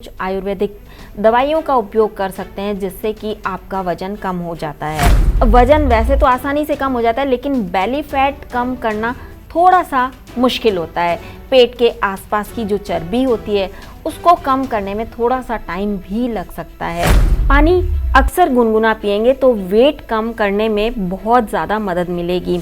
कुछ आयुर्वेदिक दवाइयों का उपयोग कर सकते हैं जिससे कि आपका वजन कम हो जाता है। वजन वैसे तो आसानी से कम हो जाता है, लेकिन बेली फैट कम करना थोड़ा सा मुश्किल होता है। पेट के आसपास की जो चर्बी होती है उसको कम करने में थोड़ा सा टाइम भी लग सकता है। पानी अक्सर गुनगुना पिएंगे तो वेट कम करने में बहुत ज़्यादा मदद मिलेगी।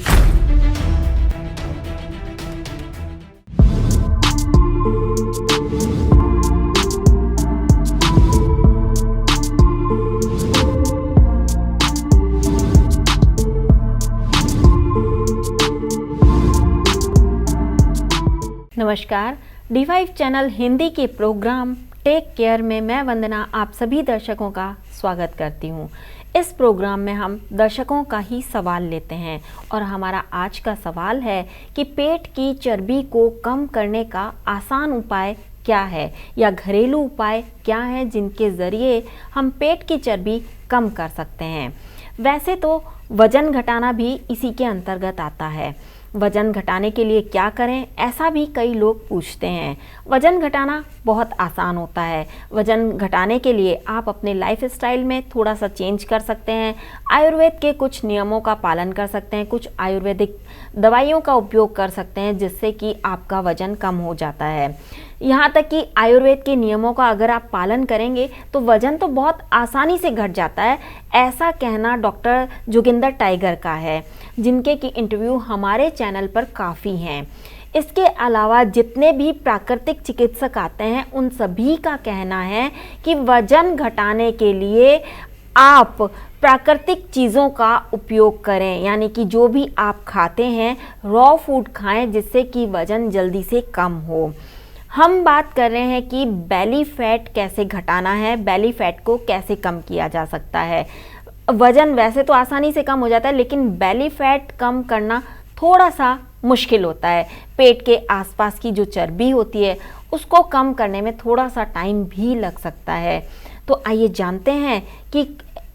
नमस्कार, D5 चैनल हिंदी के प्रोग्राम टेक केयर में मैं वंदना आप सभी दर्शकों का स्वागत करती हूँ। इस प्रोग्राम में हम दर्शकों का ही सवाल लेते हैं और हमारा आज का सवाल है कि पेट की चर्बी को कम करने का आसान उपाय क्या है या घरेलू उपाय क्या है जिनके ज़रिए हम पेट की चर्बी कम कर सकते हैं। वैसे तो वज़न घटाना भी इसी के अंतर्गत आता है। वज़न घटाने के लिए क्या करें, ऐसा भी कई लोग पूछते हैं। वज़न घटाना बहुत आसान होता है। वज़न घटाने के लिए आप अपने लाइफस्टाइल में थोड़ा सा चेंज कर सकते हैं। आयुर्वेद के कुछ नियमों का पालन कर सकते हैं, कुछ आयुर्वेदिक दवाइयों का उपयोग कर सकते हैं जिससे कि आपका वज़न कम हो जाता है। यहाँ तक कि आयुर्वेद के नियमों का अगर आप पालन करेंगे तो वज़न तो बहुत आसानी से घट जाता है, ऐसा कहना डॉक्टर जोगिंदर टाइगर का है, जिनके की इंटरव्यू हमारे चैनल पर काफ़ी हैं। इसके अलावा जितने भी प्राकृतिक चिकित्सक आते हैं उन सभी का कहना है कि वज़न घटाने के लिए आप प्राकृतिक चीज़ों का उपयोग करें, यानी कि जो भी आप खाते हैं रॉ फूड खाएं जिससे कि वज़न जल्दी से कम हो। हम बात कर रहे हैं कि बेली फैट कैसे घटाना है, बेली फैट को कैसे कम किया जा सकता है। वज़न वैसे तो आसानी से कम हो जाता है, लेकिन बेली फैट कम करना थोड़ा सा मुश्किल होता है। पेट के आसपास की जो चर्बी होती है उसको कम करने में थोड़ा सा टाइम भी लग सकता है। तो आइए जानते हैं कि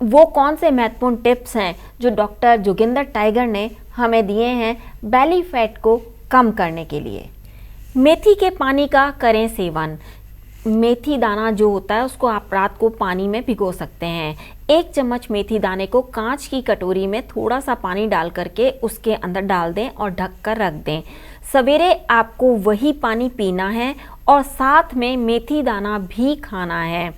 वो कौन से महत्वपूर्ण टिप्स हैं जो डॉक्टर जोगिंदर टाइगर ने हमें दिए हैं बेली फैट को कम करने के लिए। मेथी के पानी का करें सेवन। मेथी दाना जो होता है उसको आप रात को पानी में भिगो सकते हैं। 1 चम्मच मेथी दाने को कांच की कटोरी में थोड़ा सा पानी डाल करके उसके अंदर डाल दें और ढक कर रख दें। सवेरे आपको वही पानी पीना है और साथ में मेथी दाना भी खाना है।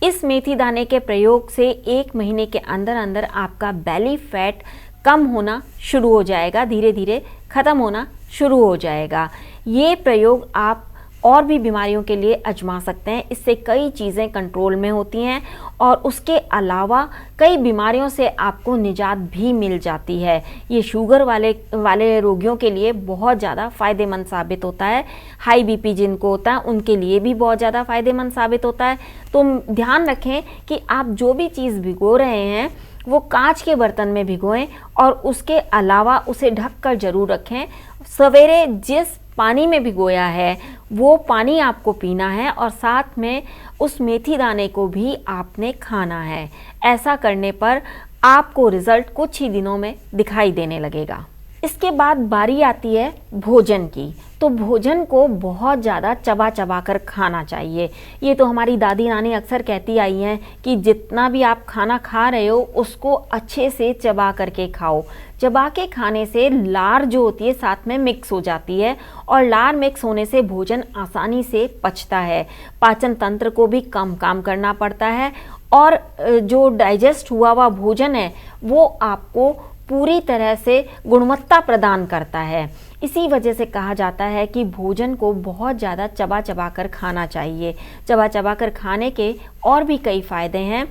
इस मेथी दाने के प्रयोग से 1 महीने के अंदर अंदर आपका बेली फैट कम होना शुरू हो जाएगा, धीरे धीरे ख़त्म होना शुरू हो जाएगा। ये प्रयोग आप और भी बीमारियों के लिए आजमा सकते हैं। इससे कई चीज़ें कंट्रोल में होती हैं और उसके अलावा कई बीमारियों से आपको निजात भी मिल जाती है। ये शुगर वाले रोगियों के लिए बहुत ज़्यादा फ़ायदेमंद साबित होता है। हाई बीपी जिनको होता है उनके लिए भी बहुत ज़्यादा फ़ायदेमंद साबित होता है। तो ध्यान रखें कि आप जो भी चीज़ भिगो रहे हैं वो कांच के बर्तन में भिगोएं और उसके अलावा उसे ढक कर ज़रूर रखें। सवेरे जिस पानी में भिगोया है वो पानी आपको पीना है और साथ में उस मेथी दाने को भी आपने खाना है। ऐसा करने पर आपको रिज़ल्ट कुछ ही दिनों में दिखाई देने लगेगा। इसके बाद बारी आती है भोजन की। तो भोजन को बहुत ज़्यादा चबा चबा कर खाना चाहिए। ये तो हमारी दादी नानी अक्सर कहती आई हैं कि जितना भी आप खाना खा रहे हो उसको अच्छे से चबा करके खाओ। चबा के खाने से लार जो होती है साथ में मिक्स हो जाती है और लार मिक्स होने से भोजन आसानी से पचता है। पाचन तंत्र को भी कम काम करना पड़ता है और जो डाइजेस्ट हुआ हुआ भोजन है वो आपको पूरी तरह से गुणवत्ता प्रदान करता है। इसी वजह से कहा जाता है कि भोजन को बहुत ज़्यादा चबा चबा कर खाना चाहिए। चबा चबा कर खाने के और भी कई फ़ायदे हैं।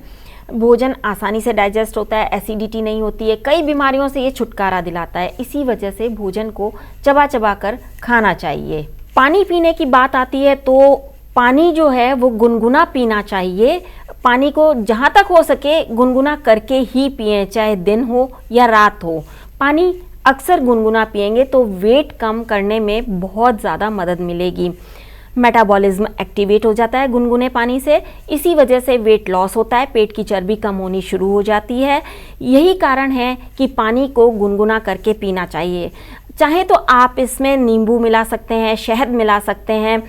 भोजन आसानी से डाइजेस्ट होता है, एसिडिटी नहीं होती है, कई बीमारियों से ये छुटकारा दिलाता है। इसी वजह से भोजन को चबा चबा कर खाना चाहिए। पानी पीने की बात आती है तो पानी जो है वो गुनगुना पीना चाहिए। पानी को जहाँ तक हो सके गुनगुना करके ही पिएं, चाहे दिन हो या रात हो। पानी अक्सर गुनगुना पिएंगे तो वेट कम करने में बहुत ज़्यादा मदद मिलेगी। मेटाबॉलिज्म एक्टिवेट हो जाता है गुनगुने पानी से, इसी वजह से वेट लॉस होता है, पेट की चर्बी कम होनी शुरू हो जाती है। यही कारण है कि पानी को गुनगुना करके पीना चाहिए। चाहे तो आप इसमें नींबू मिला सकते हैं, शहद मिला सकते हैं।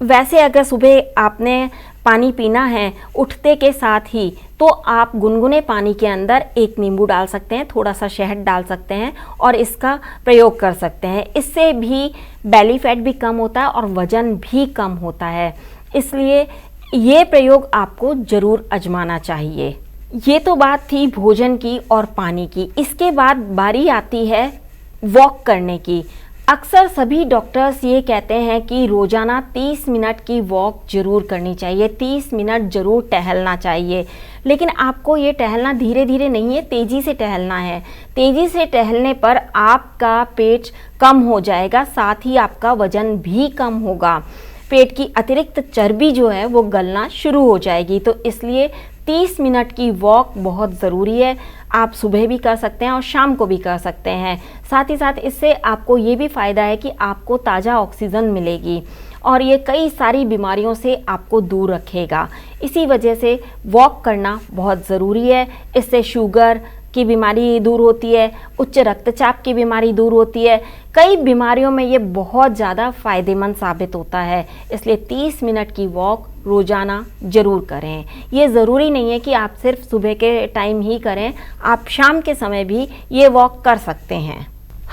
वैसे अगर सुबह आपने पानी पीना है उठते के साथ ही, तो आप गुनगुने पानी के अंदर एक नींबू डाल सकते हैं, थोड़ा सा शहद डाल सकते हैं और इसका प्रयोग कर सकते हैं। इससे भी बेली फैट भी कम होता है और वज़न भी कम होता है, इसलिए ये प्रयोग आपको ज़रूर आजमाना चाहिए। ये तो बात थी भोजन की और पानी की। इसके बाद बारी आती है वॉक करने की। अक्सर सभी डॉक्टर्स ये कहते हैं कि रोज़ाना 30 मिनट की वॉक ज़रूर करनी चाहिए, 30 मिनट ज़रूर टहलना चाहिए। लेकिन आपको ये टहलना धीरे धीरे नहीं है, तेज़ी से टहलना है। तेज़ी से टहलने पर आपका पेट कम हो जाएगा, साथ ही आपका वज़न भी कम होगा। पेट की अतिरिक्त चर्बी जो है वो गलना शुरू हो जाएगी। तो इसलिए 30 मिनट की वॉक बहुत ज़रूरी है। आप सुबह भी कर सकते हैं और शाम को भी कर सकते हैं। साथ ही साथ इससे आपको ये भी फ़ायदा है कि आपको ताज़ा ऑक्सीजन मिलेगी और ये कई सारी बीमारियों से आपको दूर रखेगा। इसी वजह से वॉक करना बहुत ज़रूरी है। इससे शुगर की बीमारी दूर होती है, उच्च रक्तचाप की बीमारी दूर होती है। कई बीमारियों में ये बहुत ज़्यादा फ़ायदेमंद साबित होता है। इसलिए 30 मिनट की वॉक रोज़ाना ज़रूर करें। ये ज़रूरी नहीं है कि आप सिर्फ सुबह के टाइम ही करें, आप शाम के समय भी ये वॉक कर सकते हैं।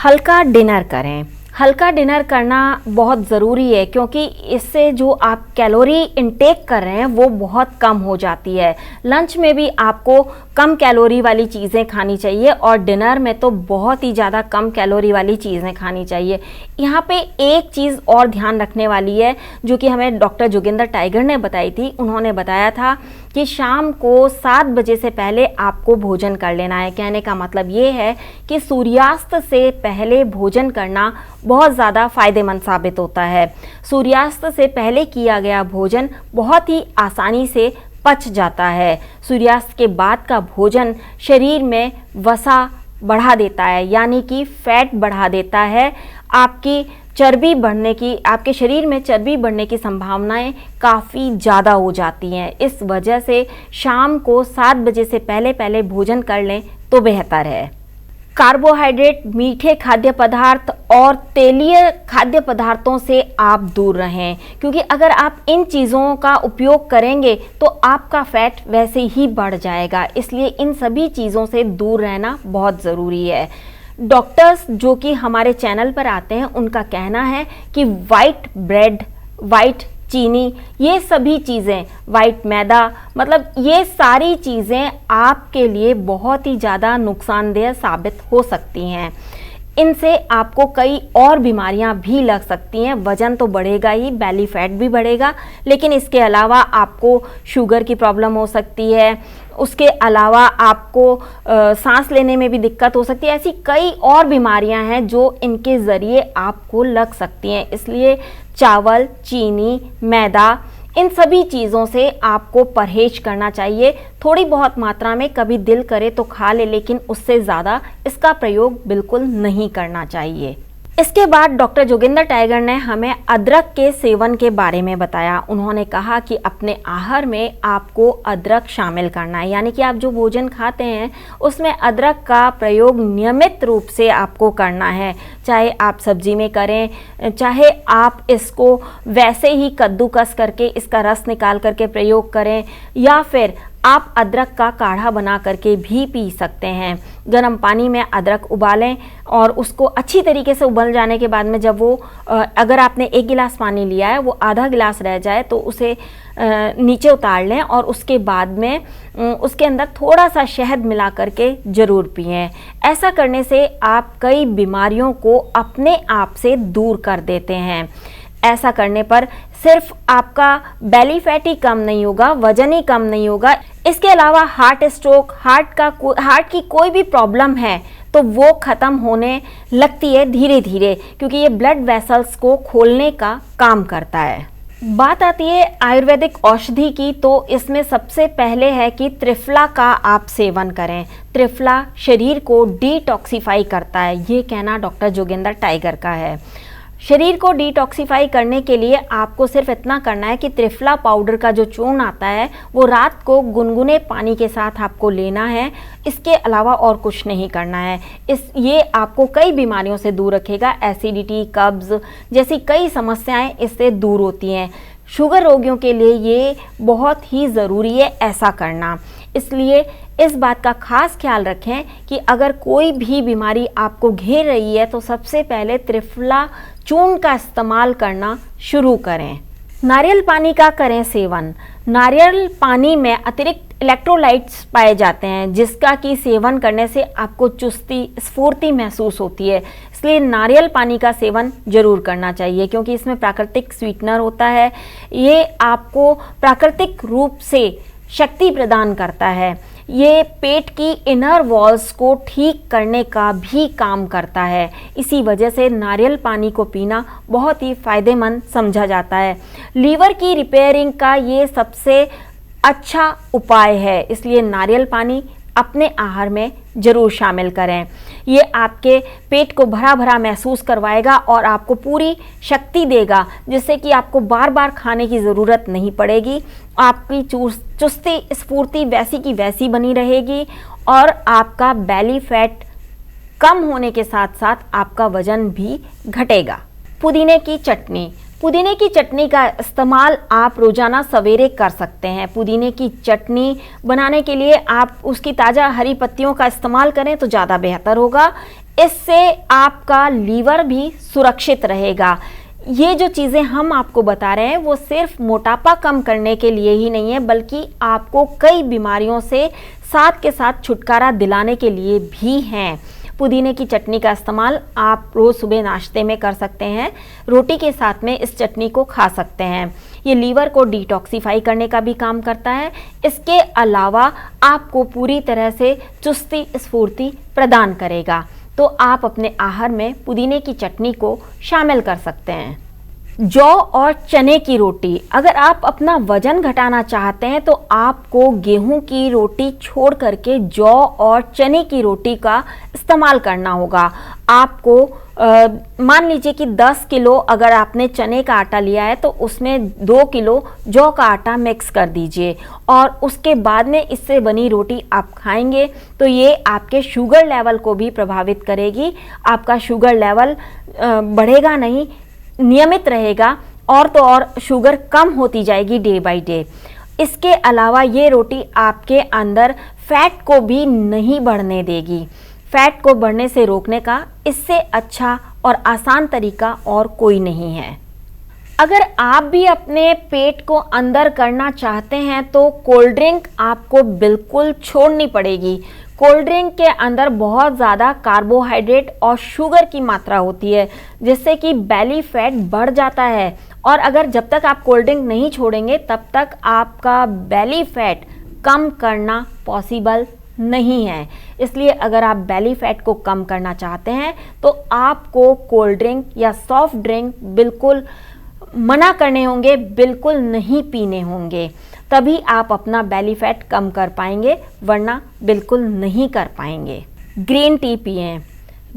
हल्का डिनर करें। हल्का डिनर करना बहुत ज़रूरी है, क्योंकि इससे जो आप कैलोरी इनटेक कर रहे हैं वो बहुत कम हो जाती है। लंच में भी आपको कम कैलोरी वाली चीज़ें खानी चाहिए और डिनर में तो बहुत ही ज़्यादा कम कैलोरी वाली चीज़ें खानी चाहिए। यहाँ पे एक चीज़ और ध्यान रखने वाली है जो कि हमें डॉक्टर जोगिंदर टाइगर ने बताई थी। उन्होंने बताया था कि शाम को 7 बजे से पहले आपको भोजन कर लेना है। कहने का मतलब ये है कि सूर्यास्त से पहले भोजन करना बहुत ज़्यादा फ़ायदेमंद साबित होता है। सूर्यास्त से पहले किया गया भोजन बहुत ही आसानी से पच जाता है। सूर्यास्त के बाद का भोजन शरीर में वसा बढ़ा देता है, यानी कि फैट बढ़ा देता है। आपके शरीर में चर्बी बढ़ने की संभावनाएं काफ़ी ज़्यादा हो जाती हैं। इस वजह से शाम को 7 बजे से पहले भोजन कर लें तो बेहतर है। कार्बोहाइड्रेट, मीठे खाद्य पदार्थ और तेलीय खाद्य पदार्थों से आप दूर रहें, क्योंकि अगर आप इन चीज़ों का उपयोग करेंगे तो आपका फैट वैसे ही बढ़ जाएगा। इसलिए इन सभी चीज़ों से दूर रहना बहुत ज़रूरी है। डॉक्टर्स जो कि हमारे चैनल पर आते हैं उनका कहना है कि वाइट ब्रेड, वाइट चीनी, ये सभी चीज़ें, वाइट मैदा, मतलब ये सारी चीज़ें आपके लिए बहुत ही ज़्यादा नुकसानदेह साबित हो सकती हैं। इनसे आपको कई और बीमारियां भी लग सकती हैं। वज़न तो बढ़ेगा ही, बेली फैट भी बढ़ेगा, लेकिन इसके अलावा आपको शुगर की प्रॉब्लम हो सकती है। उसके अलावा आपको सांस लेने में भी दिक्कत हो सकती है। ऐसी कई और बीमारियां हैं जो इनके ज़रिए आपको लग सकती हैं। इसलिए चावल, चीनी, मैदा, इन सभी चीज़ों से आपको परहेज करना चाहिए। थोड़ी बहुत मात्रा में कभी दिल करे तो खा ले, लेकिन उससे ज़्यादा इसका प्रयोग बिल्कुल नहीं करना चाहिए। इसके बाद डॉक्टर जोगिंदर टाइगर ने हमें अदरक के सेवन के बारे में बताया। उन्होंने कहा कि अपने आहार में आपको अदरक शामिल करना है, यानी कि आप जो भोजन खाते हैं उसमें अदरक का प्रयोग नियमित रूप से आपको करना है। चाहे आप सब्जी में करें, चाहे आप इसको वैसे ही कद्दूकस करके इसका रस निकाल करके प्रयोग करें, या फिर आप अदरक का काढ़ा बना करके भी पी सकते हैं। गर्म पानी में अदरक उबालें और उसको अच्छी तरीके से उबल जाने के बाद में जब वो अगर आपने 1 गिलास पानी लिया है वो आधा गिलास रह जाए तो उसे नीचे उतार लें और उसके बाद में उसके अंदर थोड़ा सा शहद मिला करके ज़रूर पिएं। ऐसा करने से आप कई बीमारियों को अपने आप से दूर कर देते हैं। ऐसा करने पर सिर्फ आपका बेली फैट ही कम नहीं होगा, वजन ही कम नहीं होगा, इसके अलावा हार्ट स्ट्रोक, हार्ट की कोई भी प्रॉब्लम है तो वो ख़त्म होने लगती है धीरे धीरे, क्योंकि ये ब्लड वेसल्स को खोलने का काम करता है। बात आती है आयुर्वेदिक औषधि की, तो इसमें सबसे पहले है कि त्रिफला का आप सेवन करें। त्रिफला शरीर को डिटॉक्सिफाई करता है, ये कहना डॉक्टर जोगिंदर टाइगर का है। शरीर को डिटॉक्सिफाई करने के लिए आपको सिर्फ इतना करना है कि त्रिफला पाउडर का जो चूर्ण आता है वो रात को गुनगुने पानी के साथ आपको लेना है। इसके अलावा और कुछ नहीं करना है। ये आपको कई बीमारियों से दूर रखेगा। एसिडिटी, कब्ज़ जैसी कई समस्याएं इससे दूर होती हैं। शुगर रोगियों के लिए ये बहुत ही ज़रूरी है ऐसा करना। इसलिए इस बात का खास ख्याल रखें कि अगर कोई भी बीमारी आपको घेर रही है तो सबसे पहले त्रिफला चूर्ण का इस्तेमाल करना शुरू करें। नारियल पानी का करें सेवन। नारियल पानी में अतिरिक्त इलेक्ट्रोलाइट्स पाए जाते हैं जिसका कि सेवन करने से आपको चुस्ती स्फूर्ति महसूस होती है। इसलिए नारियल पानी का सेवन जरूर करना चाहिए क्योंकि इसमें प्राकृतिक स्वीटनर होता है। ये आपको प्राकृतिक रूप से शक्ति प्रदान करता है। ये पेट की इनर वॉल्स को ठीक करने का भी काम करता है। इसी वजह से नारियल पानी को पीना बहुत ही फायदेमंद समझा जाता है। लीवर की रिपेयरिंग का ये सबसे अच्छा उपाय है, इसलिए नारियल पानी अपने आहार में जरूर शामिल करें। ये आपके पेट को भरा भरा महसूस करवाएगा और आपको पूरी शक्ति देगा जिससे कि आपको बार बार खाने की ज़रूरत नहीं पड़ेगी। आपकी चुस्ती स्फूर्ति वैसी की वैसी बनी रहेगी और आपका बेली फैट कम होने के साथ साथ आपका वजन भी घटेगा। पुदीने की चटनी। पुदीने की चटनी का इस्तेमाल आप रोज़ाना सवेरे कर सकते हैं। पुदीने की चटनी बनाने के लिए आप उसकी ताज़ा हरी पत्तियों का इस्तेमाल करें तो ज़्यादा बेहतर होगा। इससे आपका लीवर भी सुरक्षित रहेगा। ये जो चीज़ें हम आपको बता रहे हैं वो सिर्फ मोटापा कम करने के लिए ही नहीं है बल्कि आपको कई बीमारियों से साथ के साथ छुटकारा दिलाने के लिए भी हैं। पुदीने की चटनी का इस्तेमाल आप रोज़ सुबह नाश्ते में कर सकते हैं। रोटी के साथ में इस चटनी को खा सकते हैं। ये लीवर को डिटॉक्सिफाई करने का भी काम करता है। इसके अलावा आपको पूरी तरह से चुस्ती स्फूर्ति प्रदान करेगा। तो आप अपने आहार में पुदीने की चटनी को शामिल कर सकते हैं। जौ और चने की रोटी। अगर आप अपना वजन घटाना चाहते हैं तो आपको गेहूं की रोटी छोड़ करके जौ और चने की रोटी का इस्तेमाल करना होगा। आपको मान लीजिए कि 10 किलो अगर आपने चने का आटा लिया है तो उसमें 2 किलो जौ का आटा मिक्स कर दीजिए और उसके बाद में इससे बनी रोटी आप खाएंगे तो ये आपके शुगर लेवल को भी प्रभावित करेगी। आपका शुगर लेवल बढ़ेगा नहीं, नियमित रहेगा और तो और शुगर कम होती जाएगी डे बाय डे। इसके अलावा ये रोटी आपके अंदर फैट को भी नहीं बढ़ने देगी। फैट को बढ़ने से रोकने का इससे अच्छा और आसान तरीका और कोई नहीं है। अगर आप भी अपने पेट को अंदर करना चाहते हैं तो कोल्ड ड्रिंक आपको बिल्कुल छोड़नी पड़ेगी। कोल्ड ड्रिंक के अंदर बहुत ज़्यादा कार्बोहाइड्रेट और शुगर की मात्रा होती है जिससे कि बेली फैट बढ़ जाता है और अगर जब तक आप कोल्ड ड्रिंक नहीं छोड़ेंगे तब तक आपका बेली फैट कम करना पॉसिबल नहीं है। इसलिए अगर आप बेली फैट को कम करना चाहते हैं तो आपको कोल्ड ड्रिंक या सॉफ्ट ड्रिंक बिल्कुल मना करने होंगे, बिल्कुल नहीं पीने होंगे। तभी आप अपना बेली फैट कम कर पाएंगे, वरना बिल्कुल नहीं कर पाएंगे। ग्रीन टी पिएं।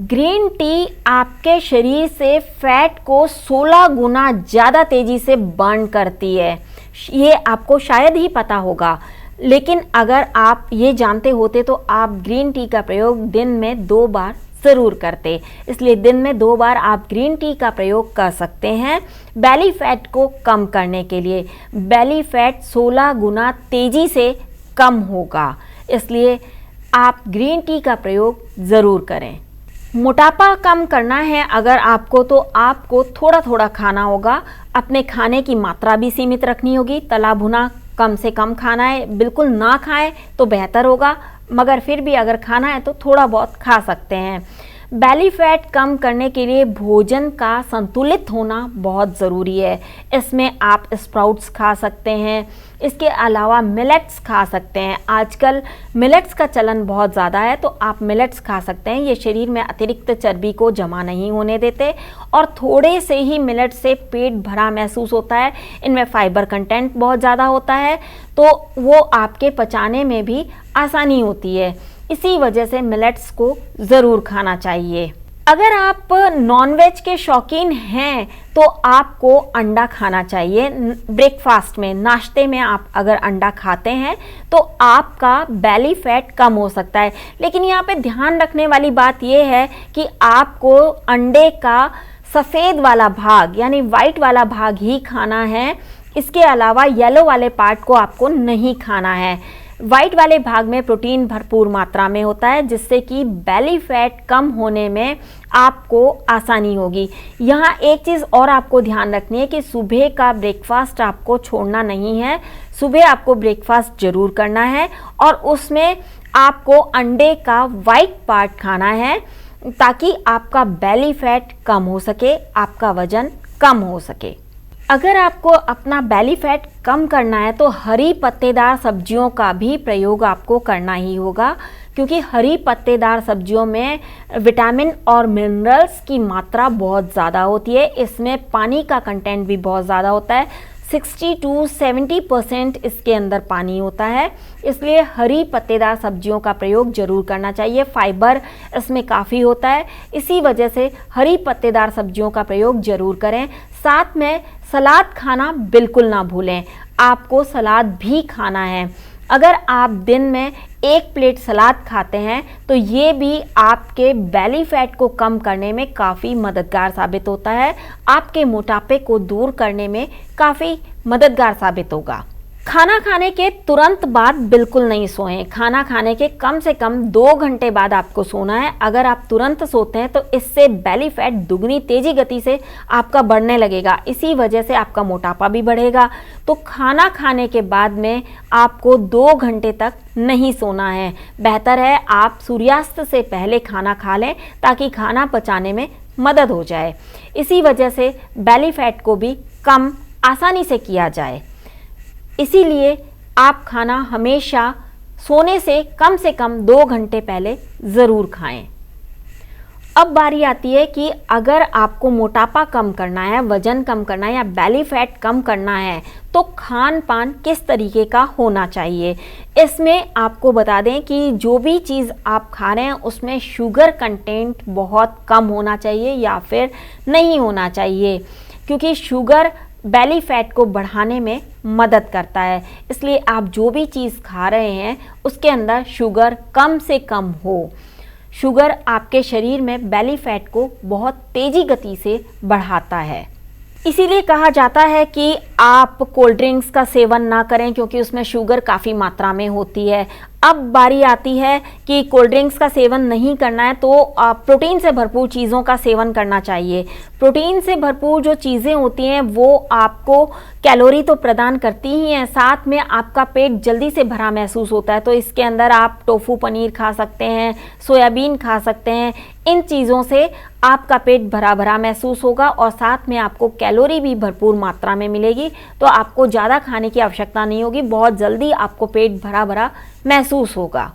ग्रीन टी आपके शरीर से फैट को 16 गुना ज़्यादा तेज़ी से बर्न करती है। ये आपको शायद ही पता होगा, लेकिन अगर आप ये जानते होते तो आप ग्रीन टी का प्रयोग दिन में 2 बार ज़रूर करते। इसलिए दिन में 2 बार आप ग्रीन टी का प्रयोग कर सकते हैं बेली फैट को कम करने के लिए। बेली फैट 16 गुना तेज़ी से कम होगा, इसलिए आप ग्रीन टी का प्रयोग ज़रूर करें। मोटापा कम करना है अगर आपको तो आपको थोड़ा थोड़ा खाना होगा। अपने खाने की मात्रा भी सीमित रखनी होगी। तला भुना कम से कम खाना है, बिल्कुल ना खाएं तो बेहतर होगा, मगर फिर भी अगर खाना है तो थोड़ा बहुत खा सकते हैं। बेली फैट कम करने के लिए भोजन का संतुलित होना बहुत ज़रूरी है। इसमें आप स्प्राउट्स खा सकते हैं, इसके अलावा मिलेट्स खा सकते हैं। आजकल मिलेट्स का चलन बहुत ज़्यादा है तो आप मिलेट्स खा सकते हैं। ये शरीर में अतिरिक्त चर्बी को जमा नहीं होने देते और थोड़े से ही मिलेट से पेट भरा महसूस होता है। इनमें फाइबर कंटेंट बहुत ज़्यादा होता है तो वो आपके पचाने में भी आसानी होती है। इसी वजह से मिलेट्स को ज़रूर खाना चाहिए। अगर आप नॉनवेज के शौकीन हैं तो आपको अंडा खाना चाहिए। ब्रेकफास्ट में, नाश्ते में आप अगर अंडा खाते हैं तो आपका बेली फैट कम हो सकता है। लेकिन यहाँ पे ध्यान रखने वाली बात यह है कि आपको अंडे का सफ़ेद वाला भाग यानी वाइट वाला भाग ही खाना है। इसके अलावा येलो वाले पार्ट को आपको नहीं खाना है। वाइट वाले भाग में प्रोटीन भरपूर मात्रा में होता है, जिससे कि बेली फैट कम होने में आपको आसानी होगी। यहाँ एक चीज़ और आपको ध्यान रखनी है कि सुबह का ब्रेकफास्ट आपको छोड़ना नहीं है। सुबह आपको ब्रेकफास्ट जरूर करना है और उसमें आपको अंडे का वाइट पार्ट खाना है, ताकि आपका बेली फैट कम हो सके, आपका वजन कम हो सके। अगर आपको अपना बेली फैट कम करना है तो हरी पत्तेदार सब्जियों का भी प्रयोग आपको करना ही होगा, क्योंकि हरी पत्तेदार सब्जियों में विटामिन और मिनरल्स की मात्रा बहुत ज़्यादा होती है। इसमें पानी का कंटेंट भी बहुत ज़्यादा होता है, 60 to 70% इसके अंदर पानी होता है। इसलिए हरी पत्तेदार सब्जियों का प्रयोग जरूर करना चाहिए। फाइबर इसमें काफ़ी होता है, इसी वजह से हरी पत्तेदार सब्जियों का प्रयोग जरूर करें। साथ में सलाद खाना बिल्कुल ना भूलें, आपको सलाद भी खाना है। अगर आप दिन में 1 प्लेट सलाद खाते हैं तो ये भी आपके बेली फैट को कम करने में काफ़ी मददगार साबित होता है, आपके मोटापे को दूर करने में काफ़ी मददगार साबित होगा। खाना खाने के तुरंत बाद बिल्कुल नहीं सोएं। खाना खाने के कम से कम 2 घंटे बाद आपको सोना है। अगर आप तुरंत सोते हैं तो इससे बेली फैट दुगनी तेजी गति से आपका बढ़ने लगेगा, इसी वजह से आपका मोटापा भी बढ़ेगा। तो खाना खाने के बाद में आपको 2 घंटे तक नहीं सोना है। बेहतर है आप सूर्यास्त से पहले खाना खा लें, ताकि खाना पचाने में मदद हो जाए। इसी वजह से बेली फैट को भी कम आसानी से किया जाए। इसीलिए आप खाना हमेशा सोने से कम 2 घंटे पहले ज़रूर खाएं। अब बारी आती है कि अगर आपको मोटापा कम करना है, वजन कम करना है या बेली फैट कम करना है तो खान पान किस तरीके का होना चाहिए। इसमें आपको बता दें कि जो भी चीज़ आप खा रहे हैं उसमें शुगर कंटेंट बहुत कम होना चाहिए या फिर नहीं होना चाहिए, क्योंकि शुगर बेली फैट को बढ़ाने में मदद करता है। इसलिए आप जो भी चीज़ खा रहे हैं उसके अंदर शुगर कम से कम हो। शुगर आपके शरीर में बेली फैट को बहुत तेज़ी गति से बढ़ाता है। इसीलिए कहा जाता है कि आप कोल्ड ड्रिंक्स का सेवन ना करें, क्योंकि उसमें शुगर काफ़ी मात्रा में होती है। अब बारी आती है कि कोल्ड ड्रिंक्स का सेवन नहीं करना है तो प्रोटीन से भरपूर चीज़ों का सेवन करना चाहिए। प्रोटीन से भरपूर जो चीज़ें होती हैं वो आपको कैलोरी तो प्रदान करती ही हैं, साथ में आपका पेट जल्दी से भरा महसूस होता है। तो इसके अंदर आप टोफू पनीर खा सकते हैं, सोयाबीन खा सकते हैं। इन चीज़ों से आपका पेट भरा भरा महसूस होगा और साथ में आपको कैलोरी भी भरपूर मात्रा में मिलेगी, तो आपको ज़्यादा खाने की आवश्यकता नहीं होगी, बहुत जल्दी आपको पेट भरा भरा महसूस होगा।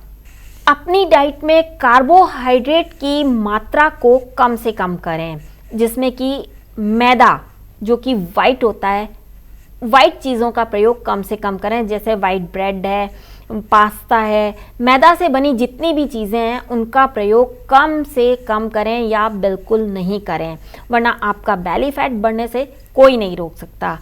अपनी डाइट में कार्बोहाइड्रेट की मात्रा को कम से कम करें, जिसमें कि मैदा जो कि वाइट होता है, वाइट चीज़ों का प्रयोग कम से कम करें। जैसे वाइट ब्रेड है, पास्ता है, मैदा से बनी जितनी भी चीज़ें हैं उनका प्रयोग कम से कम करें या बिल्कुल नहीं करें, वरना आपका बेली फैट बढ़ने से कोई नहीं रोक सकता।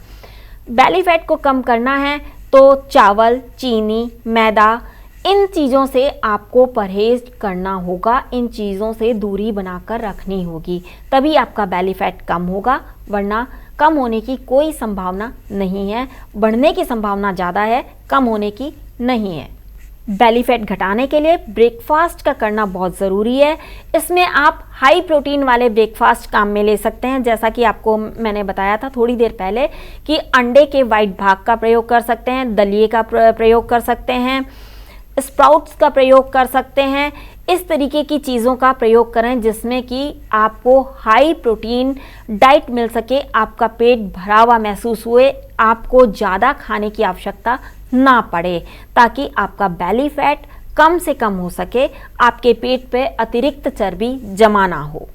बेली फैट को कम करना है तो चावल, चीनी, मैदा, इन चीज़ों से आपको परहेज करना होगा, इन चीज़ों से दूरी बनाकर रखनी होगी, तभी आपका बेली फैट कम होगा, वरना कम होने की कोई संभावना नहीं है। बढ़ने की संभावना ज़्यादा है, कम होने की नहीं है। बेली फैट घटाने के लिए ब्रेकफास्ट का करना बहुत ज़रूरी है। इसमें आप हाई प्रोटीन वाले ब्रेकफास्ट काम में ले सकते हैं, जैसा कि आपको मैंने बताया था थोड़ी देर पहले कि अंडे के वाइट भाग का प्रयोग कर सकते हैं, दलिए का प्रयोग कर सकते हैं, स्प्राउट्स का प्रयोग कर सकते हैं। इस तरीके की चीज़ों का प्रयोग करें जिसमें कि आपको हाई प्रोटीन डाइट मिल सके, आपका पेट भरा हुआ महसूस हुए, आपको ज़्यादा खाने की आवश्यकता ना पड़े, ताकि आपका बेली फैट कम से कम हो सके, आपके पेट पे अतिरिक्त चर्बी जमा ना हो।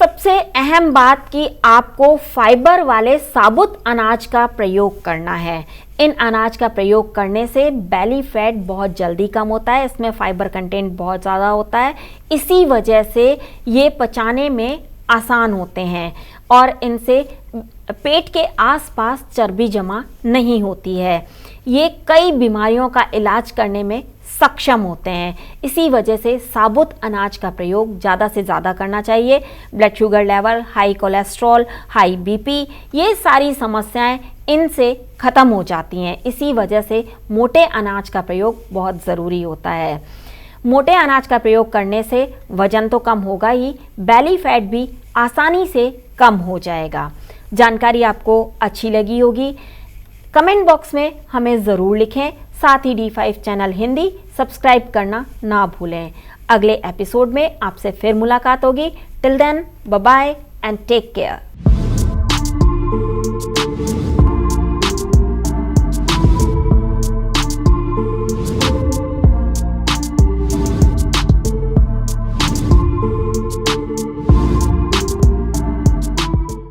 सबसे अहम बात कि आपको फाइबर वाले साबुत अनाज का प्रयोग करना है। इन अनाज का प्रयोग करने से बेली फैट बहुत जल्दी कम होता है, इसमें फाइबर कंटेंट बहुत ज़्यादा होता है, इसी वजह से ये पचाने में आसान होते हैं और इनसे पेट के आसपास चर्बी जमा नहीं होती है। ये कई बीमारियों का इलाज करने में सक्षम होते हैं, इसी वजह से साबुत अनाज का प्रयोग ज़्यादा से ज़्यादा करना चाहिए। Blood sugar level, high cholesterol, high BP, ये सारी समस्याएं इनसे ख़त्म हो जाती हैं। इसी वजह से मोटे अनाज का प्रयोग बहुत ज़रूरी होता है। मोटे अनाज का प्रयोग करने से वजन तो कम होगा ही, बेली फैट भी आसानी से कम हो जाएगा। जानकारी आपको अच्छी लगी होगी, कमेंट बॉक्स में हमें ज़रूर लिखें। साथ ही D5 चैनल हिंदी सब्सक्राइब करना ना भूलें। अगले एपिसोड में आपसे फिर मुलाकात होगी। Till then, bye bye and take care.